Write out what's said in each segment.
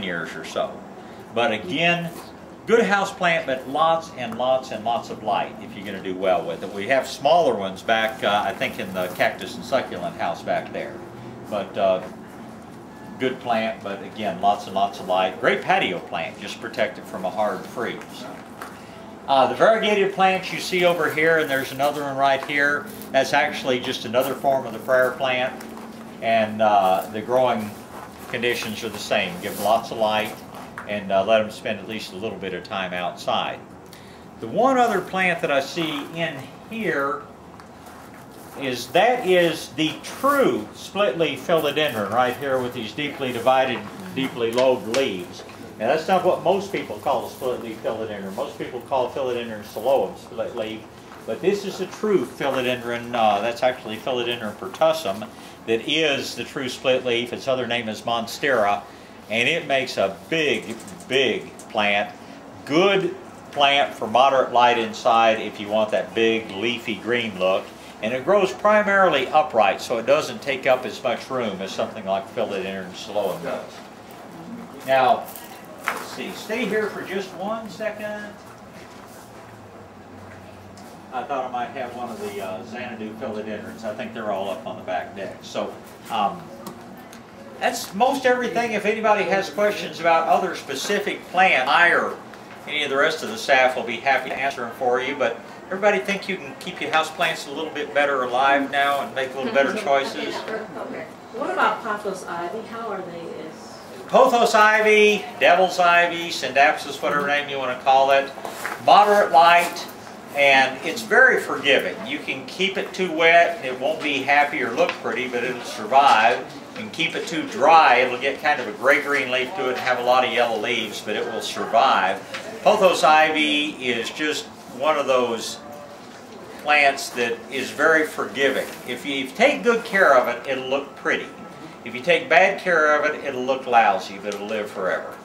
years or so. But again, good house plant, but lots and lots and lots of light if you're going to do well with it. We have smaller ones back, I think in the cactus and succulent house back there. But good plant, but again, lots and lots of light. Great patio plant, just protect it from a hard freeze. The variegated plants you see over here, and there's another one right here, that's actually just another form of the prayer plant. And the growing conditions are the same. Give them lots of light and let them spend at least a little bit of time outside. The one other plant that I see in here is the true split-leaf philodendron right here with these deeply divided, deeply lobed leaves. Now that's not what most people call a split-leaf philodendron. Most people call philodendron psiloum split-leaf, but this is a true philodendron. That's actually Philodendron pertussum. That is the true split-leaf. Its other name is monstera, and it makes a big, big plant. Good plant for moderate light inside if you want that big leafy green look. And it grows primarily upright, so it doesn't take up as much room as something like Philodendron psiloum does. Now, let's see, stay here for just 1 second. I thought I might have one of the Xanadu philodendrons. I think they're all up on the back deck. So that's most everything. If anybody has questions about other specific plants, I or any of the rest of the staff will be happy to answer them for you. But everybody think you can keep your houseplants a little bit better alive now and make a little better choices? Okay. What about pothos ivy? How are they? Pothos ivy, devil's ivy, syndapsis, whatever name you want to call it. Moderate light, and it's very forgiving. You can keep it too wet, it won't be happy or look pretty, but it'll survive. You can keep it too dry, it'll get kind of a gray-green leaf to it and have a lot of yellow leaves, but it will survive. Pothos ivy is just one of those plants that is very forgiving. If you take good care of it, it'll look pretty. If you take bad care of it, it'll look lousy, but it'll live forever.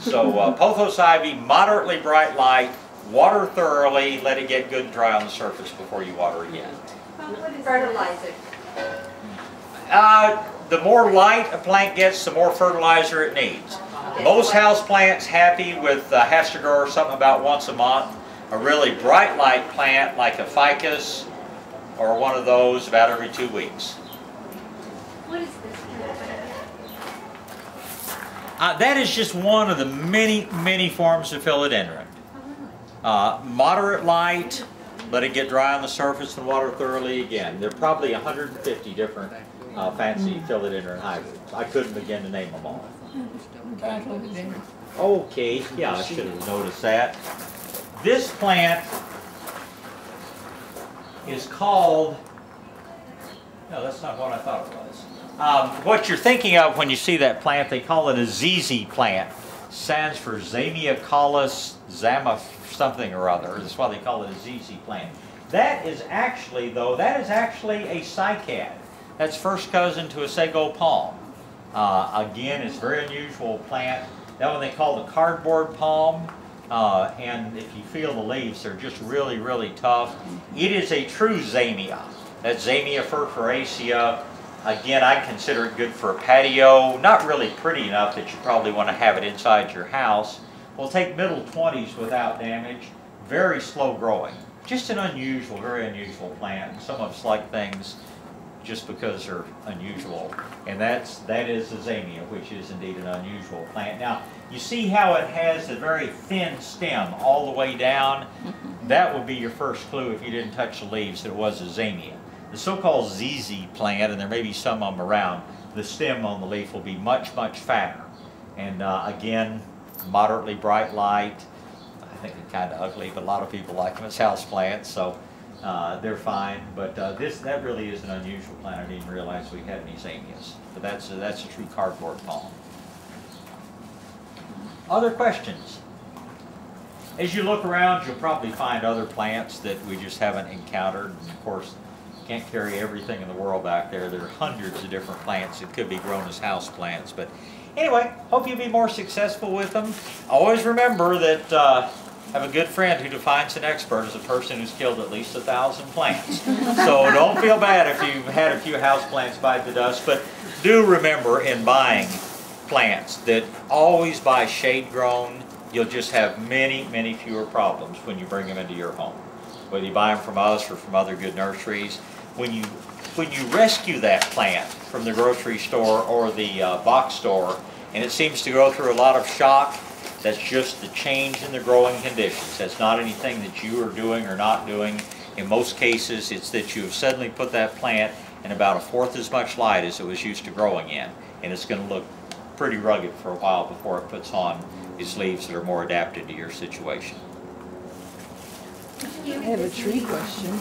So pothos ivy, moderately bright light, water thoroughly, let it get good and dry on the surface before you water again. What is fertilizer? The more light a plant gets, the more fertilizer it needs. Most house plants happy with has to grow something about once a month. A really bright light plant like a ficus or one of those about every 2 weeks. What is this? That is just one of the many, many forms of philodendron. Moderate light, let it get dry on the surface and water thoroughly again. There are probably 150 different fancy philodendron hybrids. I couldn't begin to name them all. Okay, yeah, I should have noticed that. This plant is called, no, that's not what I thought it was. What you're thinking of when you see that plant, they call it a ZZ plant. Stands for Zamiacalis Zama something or other. That's why they call it a ZZ plant. That is actually, though, that is actually a cycad. That's first cousin to a sago palm. Again, it's a very unusual plant. That one they call the cardboard palm. And if you feel the leaves, they're just really, really tough. It is a true Zamia. That's Zamia furfuracea. Again, I consider it good for a patio. Not really pretty enough that you probably want to have it inside your house. Will take middle 20s without damage. Very slow growing. Just an unusual, very unusual plant. Some of us like things just because they're unusual. And that is a Zamia, which is indeed an unusual plant. Now, you see how it has a very thin stem all the way down? That would be your first clue if you didn't touch the leaves that it was a Zamia. The so-called ZZ plant, and there may be some of them around, the stem on the leaf will be much, much fatter. And again, moderately bright light. I think they're kind of ugly, but a lot of people like them as houseplants, so they're fine. But that really is an unusual plant. I didn't even realize we had any Zamias. But that's a true cardboard palm. Other questions? As you look around, you'll probably find other plants that we just haven't encountered. And of course, can't carry everything in the world back there. There are hundreds of different plants that could be grown as house plants. But anyway, hope you'll be more successful with them. Always remember that have a good friend who defines an expert as a person who's killed at least 1,000 plants. So don't feel bad if you've had a few house plants bite the dust. But do remember in buying plants that always buy shade grown, you'll just have many, many fewer problems when you bring them into your home. Whether you buy them from us or from other good nurseries, when you rescue that plant from the grocery store or the box store, and it seems to go through a lot of shock, that's just the change in the growing conditions. That's not anything that you are doing or not doing. In most cases, it's that you have suddenly put that plant in about a fourth as much light as it was used to growing in, and it's going to look pretty rugged for a while before it puts on its leaves that are more adapted to your situation. I have a tree question.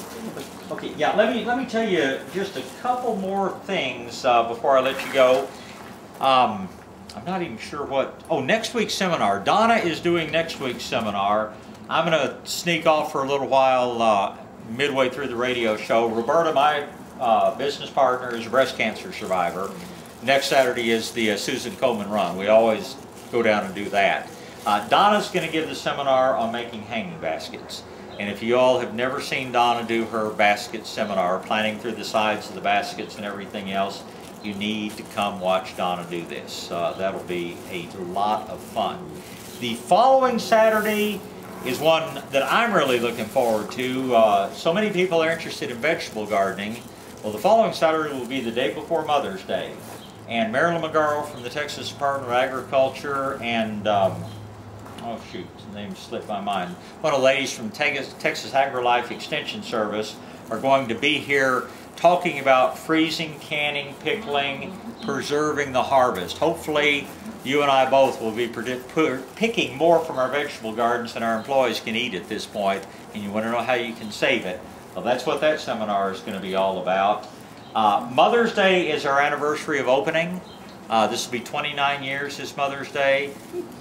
Okay, yeah, let me tell you just a couple more things before I let you go. I'm not even sure what, next week's seminar. Donna is doing next week's seminar. I'm going to sneak off for a little while midway through the radio show. Roberta, my business partner, is a breast cancer survivor. Next Saturday is the Susan Coleman Run. We always go down and do that. Donna's going to give the seminar on making hanging baskets. And if you all have never seen Donna do her basket seminar, planning through the sides of the baskets and everything else, you need to come watch Donna do this. That'll be a lot of fun. The following Saturday is one that I'm really looking forward to. So many people are interested in vegetable gardening. Well, the following Saturday will be the day before Mother's Day. And Marilyn McGarrell from the Texas Department of Agriculture and, oh shoot, the name slipped my mind, one of the ladies from Texas AgriLife Extension Service are going to be here talking about freezing, canning, pickling, preserving the harvest. Hopefully, you and I both will be picking more from our vegetable gardens than our employees can eat at this point, and you want to know how you can save it. Well, that's what that seminar is going to be all about. Mother's Day is our anniversary of opening. This will be 29 years this Mother's Day.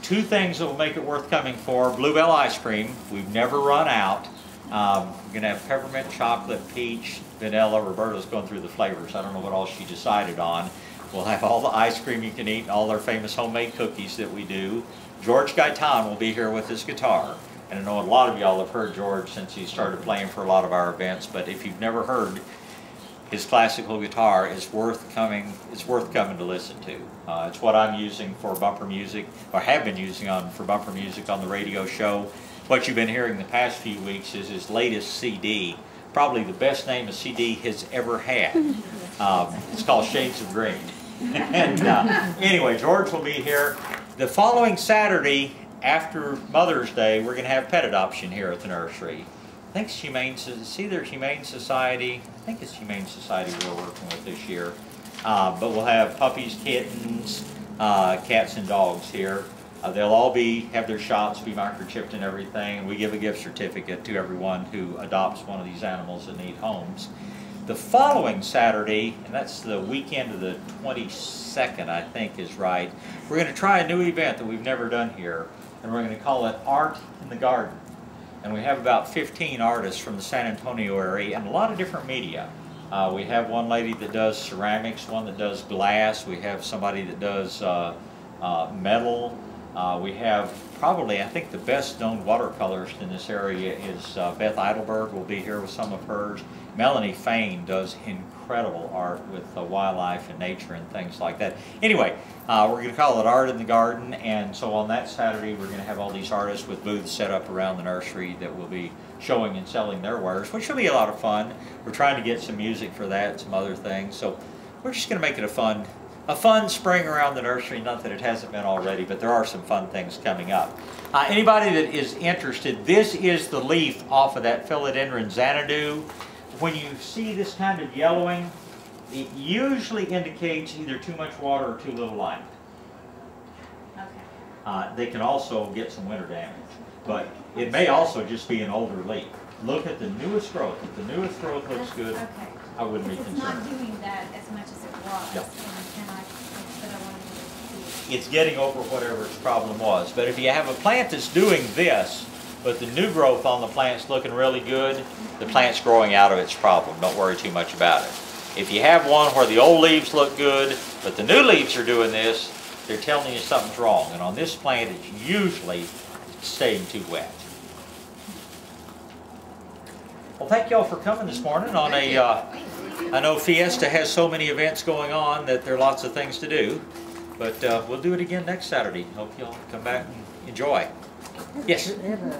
Two things that will make it worth coming for. Bluebell ice cream. We've never run out. We're going to have peppermint, chocolate, peach, vanilla. Roberta's going through the flavors. I don't know what all she decided on. We'll have all the ice cream you can eat and all our famous homemade cookies that we do. George Gaitan will be here with his guitar. And I know a lot of y'all have heard George since he started playing for a lot of our events, but if you've never heard his classical guitar, is worth coming to listen to. It's what I'm using for bumper music, or have been using for bumper music on the radio show. What you've been hearing the past few weeks is his latest CD, probably the best name a CD has ever had. It's called Shades of Green. And anyway, George will be here. The following Saturday, after Mother's Day, we're going to have pet adoption here at the nursery. I think it's either Humane Society, I think it's Humane Society we're working with this year. But we'll have puppies, kittens, cats and dogs here. They'll all have their shots, be microchipped and everything. We give a gift certificate to everyone who adopts one of these animals that need homes. The following Saturday, and that's the weekend of the 22nd, I think is right, we're going to try a new event that we've never done here, and we're going to call it Art in the Garden. And we have about 15 artists from the San Antonio area and a lot of different media. We have one lady that does ceramics, one that does glass, we have somebody that does metal. We have probably, I think, the best known watercolorist in this area is Beth Eidelberg will be here with some of hers. Melanie Fain does incredible art with wildlife and nature and things like that. Anyway, we're going to call it Art in the Garden, and so on that Saturday we're going to have all these artists with booths set up around the nursery that will be showing and selling their wares, which will be a lot of fun. We're trying to get some music for that, some other things, so we're just going to make it a fun spring around the nursery. Not that it hasn't been already, but there are some fun things coming up. Anybody that is interested, this is the leaf off of that Philodendron Xanadu. When you see this kind of yellowing, it usually indicates either too much water or too little light. Okay. They can also get some winter damage, but it may also just be an older leaf. Look at the newest growth. If the newest growth looks good, okay, I wouldn't be concerned. It's not doing that as much as it was. Yep. But I wanted to see. It's getting over whatever its problem was. But if you have a plant that's doing this, but the new growth on the plant's looking really good, the plant's growing out of its problem. Don't worry too much about it. If you have one where the old leaves look good, but the new leaves are doing this, they're telling you something's wrong. And on this plant, it's usually staying too wet. Well, thank you all for coming this morning on I know Fiesta has so many events going on that there are lots of things to do. But we'll do it again next Saturday. Hope y'all come back and enjoy. Yes? They have a